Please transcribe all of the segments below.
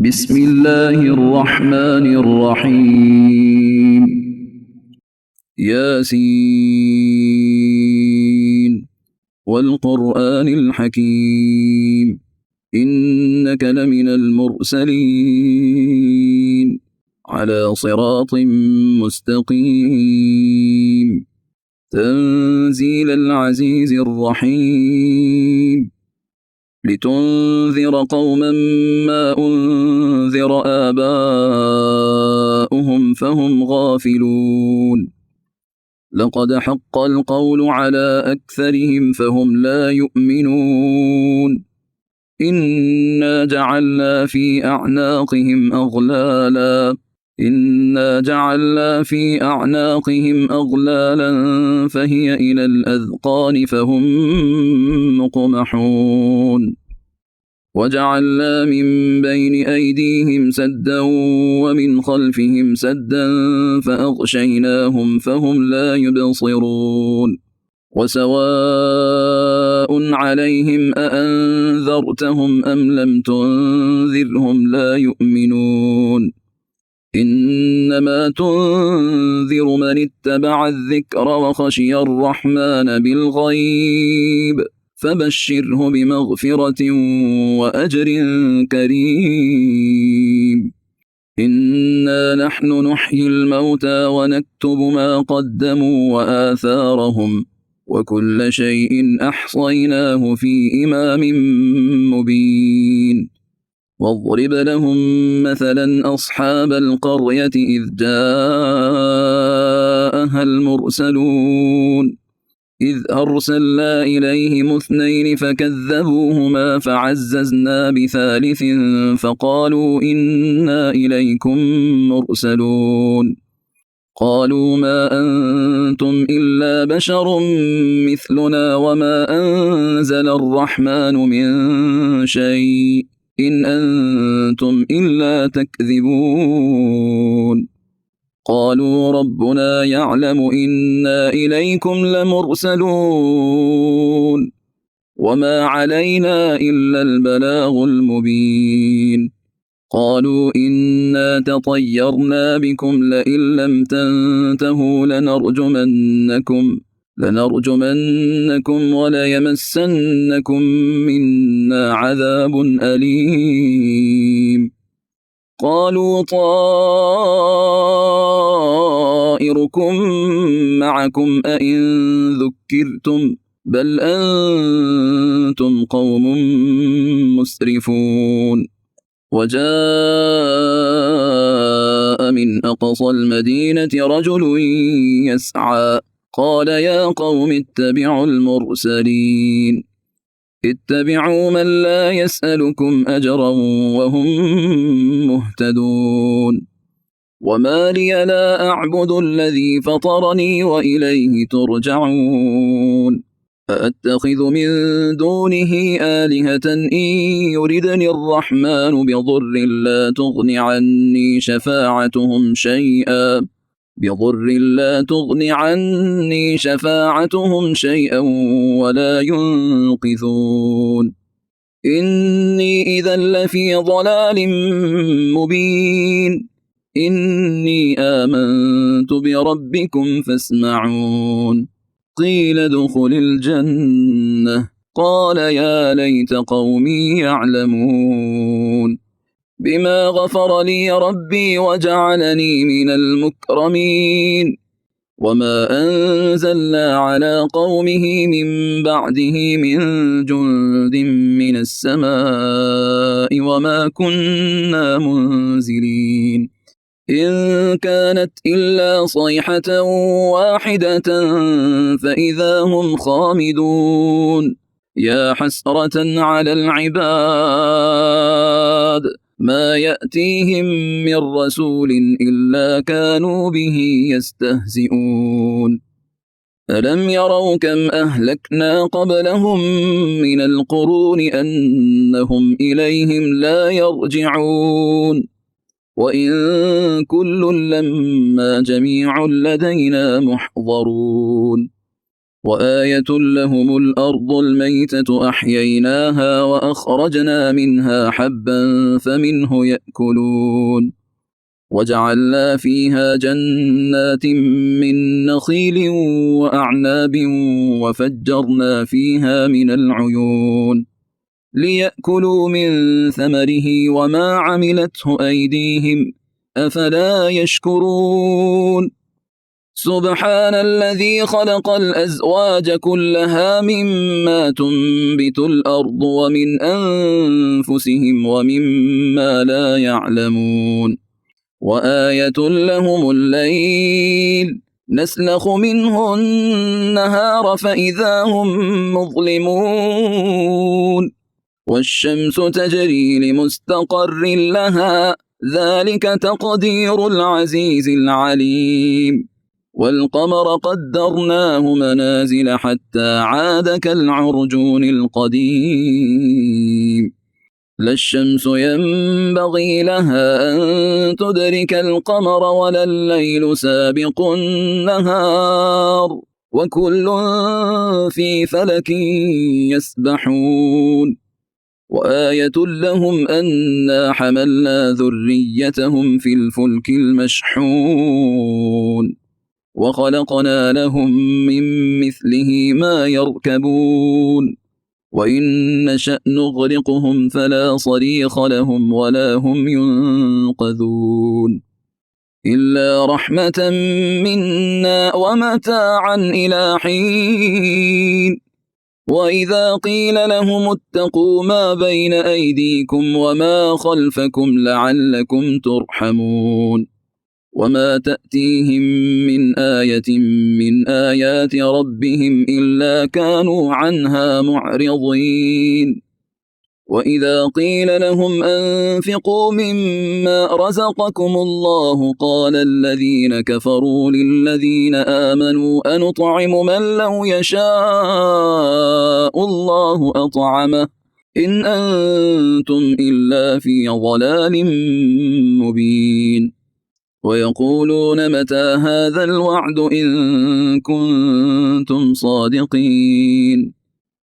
بسم الله الرحمن الرحيم. ياسين والقرآن الحكيم إنك لمن المرسلين على صراط مستقيم تنزيل العزيز الرحيم لتنذر قوما ما أنذر آباؤهم فهم غافلون لقد حق القول على أكثرهم فهم لا يؤمنون إنا جعلنا في أعناقهم أغلالا فهي إلى الأذقان فهم مقمحون وجعلنا من بين أيديهم سدا ومن خلفهم سدا فأغشيناهم فهم لا يبصرون وسواء عليهم أأنذرتهم أم لم تنذرهم لا يؤمنون إنما تنذر من اتبع الذكر وخشي الرحمن بالغيب فبشره بمغفرة وأجر كريم إنا نحن نحيي الموتى ونكتب ما قدموا وآثارهم وكل شيء أحصيناه في إمام مبين واضرب لهم مثلا أصحاب القرية إذ جاءها المرسلون إذ أرسلنا إليهم 2 فكذبوهما فعززنا بثالث فقالوا إنا إليكم مرسلون قالوا ما أنتم إلا بشر مثلنا وما أنزل الرحمن من شيء إن أنتم إلا تكذبون قالوا ربنا يعلم إنا إليكم لمرسلون وما علينا إلا البلاغ المبين قالوا إنا تطيرنا بكم لئن لم تنتهوا لنرجمنكم وليمسنكم منا عذاب أليم قالوا طائركم معكم أئن ذكرتم بل أنتم قوم مسرفون وجاء من أقصى المدينة رجل يسعى قال يا قوم اتبعوا المرسلين اتبعوا من لا يسألكم أجرا وهم مهتدون وما لي لا أعبد الذي فطرني وإليه ترجعون أأتخذ من دونه آلهة إن يردني الرحمن بضر لا تغن عني شفاعتهم شيئا ولا ينقذون إني إذا لفي ضلال مبين إني آمنت بربكم فاسمعون قيل ادخل الجنة قال يا ليت قومي يعلمون بما غفر لي ربي وجعلني من المكرمين وما أنزلنا على قومه من بعده من جند من السماء وما كنا منزلين إن كانت إلا صيحة واحدة فإذا هم خامدون يا حسرة على العباد ما يأتيهم من رسول إلا كانوا به يستهزئون ألم يروا كم أهلكنا قبلهم من القرون أنهم إليهم لا يرجعون وإن كل لما جميع لدينا محضرون وآية لهم الأرض الميتة أحييناها وأخرجنا منها حبا فمنه يأكلون وجعلنا فيها جنات من نخيل وأعناب وفجرنا فيها من العيون ليأكلوا من ثمره وما عملته أيديهم أفلا يشكرون سبحان الذي خلق الأزواج كلها مما تنبت الأرض ومن أنفسهم ومما لا يعلمون وآية لهم الليل نسلخ منه النهار فإذا هم مظلمون والشمس تجري لمستقر لها ذلك تقدير العزيز العليم والقمر قدرناه منازل حتى عاد كالعرجون القديم لا الشمس ينبغي لها أن تدرك القمر ولا الليل سابق النهار وكل في فلك يسبحون وآية لهم أنا حملنا ذريتهم في الفلك المشحون وخلقنا لهم من مثله ما يركبون وإن نشأ نغرقهم فلا صريخ لهم ولا هم ينقذون إلا رحمة منا ومتاعا إلى حين وإذا قيل لهم اتقوا ما بين أيديكم وما خلفكم لعلكم ترحمون وما تأتيهم من آية من آيات ربهم إلا كانوا عنها معرضين وإذا قيل لهم أنفقوا مما رزقكم الله قال الذين كفروا للذين آمنوا أنطعم من لو يشاء الله أطعمه إن أنتم إلا في ضلال مبين ويقولون متى هذا الوعد إن كنتم صادقين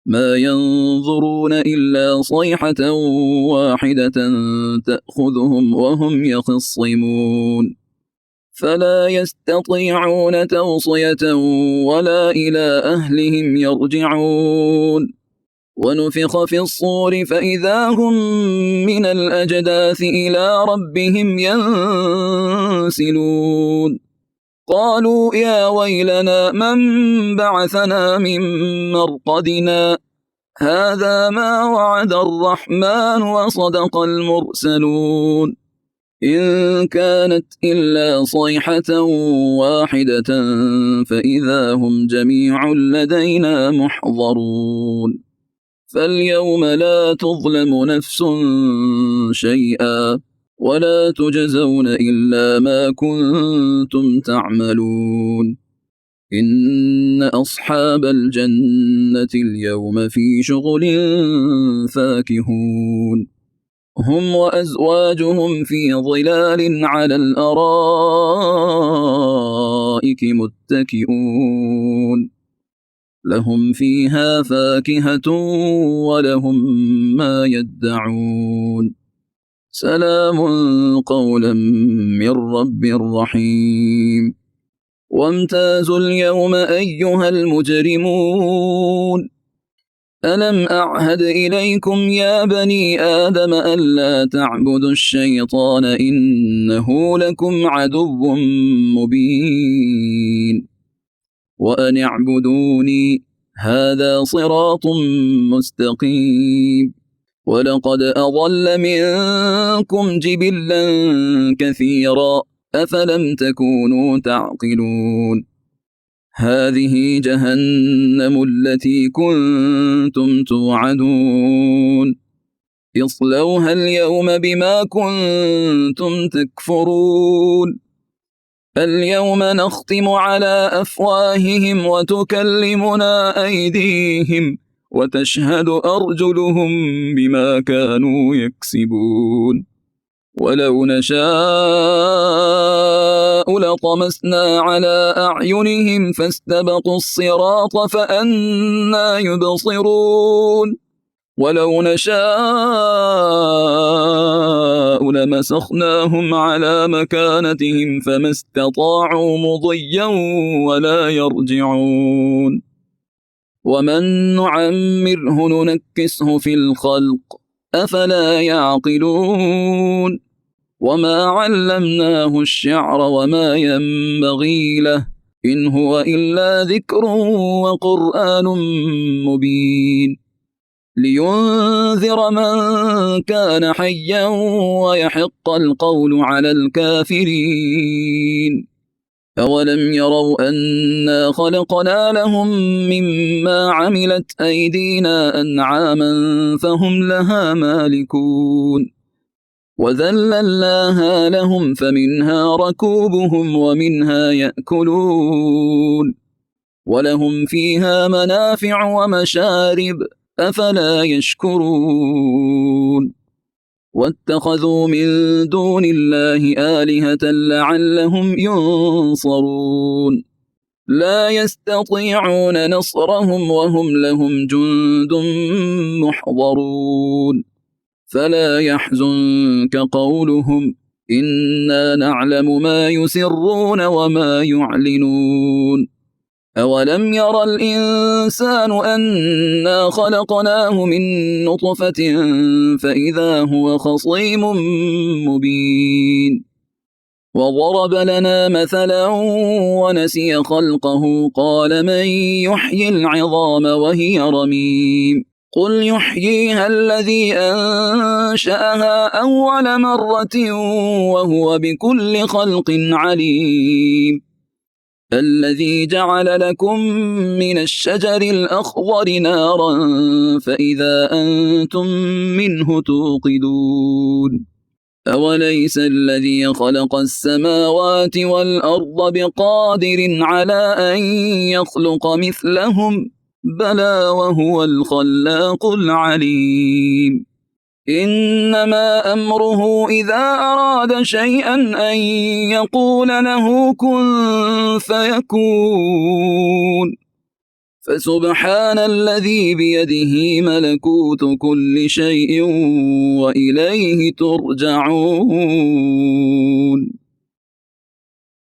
ما ينظرون إلا صيحة واحدة تأخذهم وهم يخصمون فلا يستطيعون توصية ولا إلى أهلهم يرجعون ونفخ في الصور فإذا هم من الأجداث إلى ربهم ينسلون قالوا يا ويلنا من بعثنا من مرقدنا هذا ما وعد الرحمن وصدق المرسلون إن كانت إلا صيحة واحدة فإذا هم جميع لدينا محضرون فاليوم لا تظلم نفس شيئا ولا تجزون إلا ما كنتم تعملون إن أصحاب الجنة اليوم في شغل فاكهون هم وأزواجهم في ظلال على الأرائك متكئون لهم فيها فاكهة ولهم ما يدعون سلام قولا من رب رحيم وامتازوا اليوم أيها المجرمون ألم أعهد إليكم يا بني آدم ألا تعبدوا الشيطان إنه لكم عدو مبين وأن اعبدوني هذا صراط مستقيم ولقد أضل منكم جبلا كثيرا أفلم تكونوا تعقلون هذه جهنم التي كنتم توعدون اصلوها اليوم بما كنتم تكفرون اليوم نختم على أفواههم وتكلمنا أيديهم وتشهد أرجلهم بما كانوا يكسبون ولو نشاء لطمسنا على أعينهم فاستبقوا الصراط فأنى يبصرون ولو نشاء لمسخناهم على مكانتهم فما استطاعوا مضيا ولا يرجعون ومن نعمره ننكسه في الخلق أفلا يعقلون وما علمناه الشعر وما ينبغي له إن هو إلا ذكر وقرآن مبين لينذر من كان حيا ويحق القول على الكافرين أولم يروا أنا خلقنا لهم مما عملت أيدينا أنعاما فهم لها مالكون وذللناها لهم فمنها ركوبهم ومنها يأكلون ولهم فيها منافع ومشارب أفلا يشكرون واتخذوا من دون الله آلهة لعلهم ينصرون لا يستطيعون نصرهم وهم لهم جند محضرون فلا يحزنك قولهم إنا نعلم ما يسرون وما يعلنون أولم ير الإنسان أنا خلقناه من نطفة فإذا هو خصيم مبين وضرب لنا مثلا ونسي خلقه قال من يحيي العظام وهي رميم قل يحييها الذي أنشأها أول مرة وهو بكل خلق عليم الذي جعل لكم من الشجر الأخضر نارا فإذا أنتم منه توقدون أوليس الذي خلق السماوات والأرض بقادر على أن يخلق مثلهم بلى وهو الخلاق العليم إنما أمره إذا أراد شيئا أن يقول له كن فيكون فسبحان الذي بيده ملكوت كل شيء وإليه ترجعون